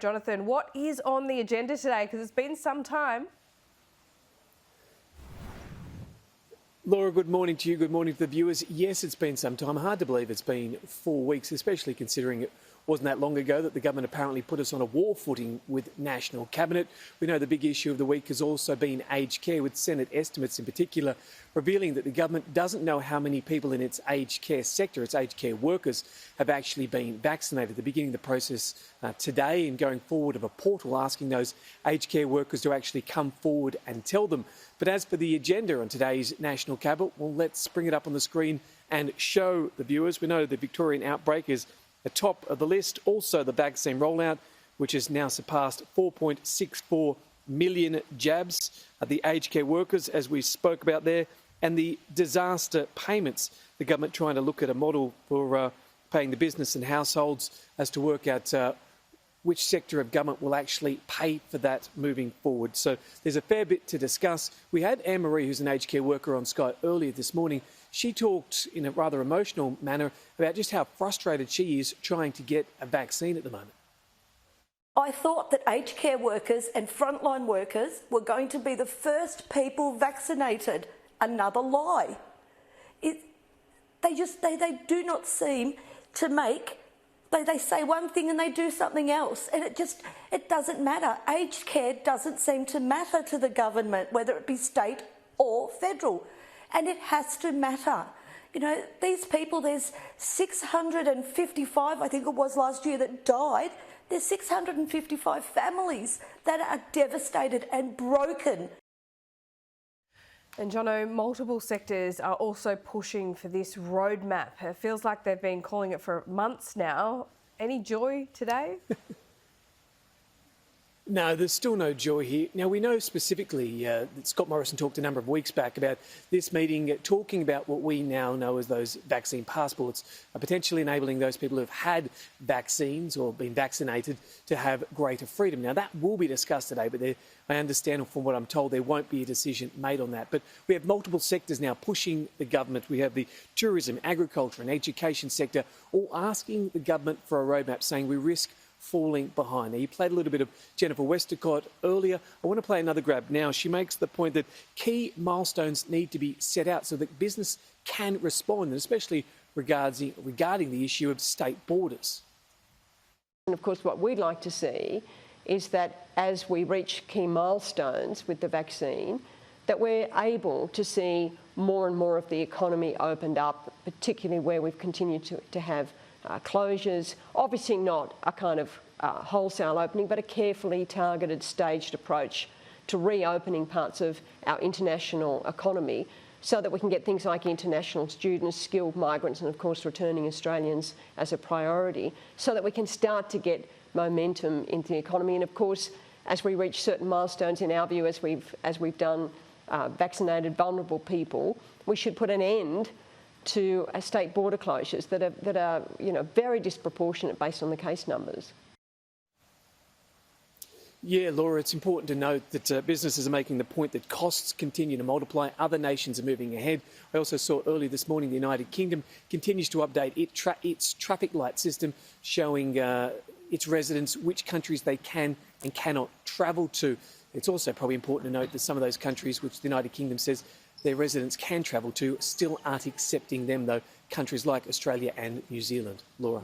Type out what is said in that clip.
Jonathan, what is on the agenda today? Because it's been some time. Laura, good morning to you. Good morning to the viewers. Yes, it's been some time. Hard to believe it's been 4 weeks, especially considering it wasn't that long ago that the government apparently put us on a war footing with National Cabinet. We know the big issue of the week has also been aged care, with Senate estimates in particular revealing that the government doesn't know how many people in its aged care sector, its aged care workers, have actually been vaccinated. They're beginning the process today and going forward of a portal asking those aged care workers to actually come forward and tell them. But as for the agenda on today's National Cabinet, well, let's bring it up on the screen and show the viewers. We know the Victorian outbreak is the top of the list. Also the vaccine rollout, which has now surpassed 4.64 million jabs. The aged care workers, as we spoke about there, and the disaster payments. The government trying to look at a model for paying the business and households as to work out which sector of government will actually pay for that moving forward. So there's a fair bit to discuss. We had Anne-Marie, who's an aged care worker, on Sky earlier this morning. She talked in a rather emotional manner about just how frustrated she is trying to get a vaccine at the moment. I thought that aged care workers and frontline workers were going to be the first people vaccinated. Another lie. They do not seem to make. They say one thing and they do something else, and it doesn't matter. Aged care doesn't seem to matter to the government, whether it be state or federal, and it has to matter. You know, these people, there's 655, I think it was last year, that died. There's 655 families that are devastated and broken. And Jono, multiple sectors are also pushing for this roadmap. It feels like they've been calling it for months now. Any joy today? No, there's still no joy here. Now, we know specifically that Scott Morrison talked a number of weeks back about this meeting, talking about what we now know as those vaccine passports, potentially enabling those people who have had vaccines or been vaccinated to have greater freedom. Now, that will be discussed today, but I understand from what I'm told there won't be a decision made on that. But we have multiple sectors now pushing the government. We have the tourism, agriculture and education sector all asking the government for a roadmap, saying we risk falling behind. Now, you played a little bit of Jennifer Westacott earlier. I want to play another grab now. She makes the point that key milestones need to be set out so that business can respond, and especially regarding the issue of state borders. And of course, what we'd like to see is that as we reach key milestones with the vaccine, that we're able to see more and more of the economy opened up, particularly where we've continued to have closures. Obviously not a kind of wholesale opening, but a carefully targeted, staged approach to reopening parts of our international economy so that we can get things like international students, skilled migrants and of course returning Australians as a priority, so that we can start to get momentum into the economy. And of course, as we reach certain milestones, in our view, as we've done vaccinated vulnerable people, we should put an end to state border closures that are very disproportionate based on the case numbers. Yeah, Laura, it's important to note that businesses are making the point that costs continue to multiply. Other nations are moving ahead. I also saw earlier this morning the United Kingdom continues to update its traffic light system, showing its residents which countries they can and cannot travel to. It's also probably important to note that some of those countries which the United Kingdom says their residents can travel to still aren't accepting them, though, countries like Australia and New Zealand. Laura.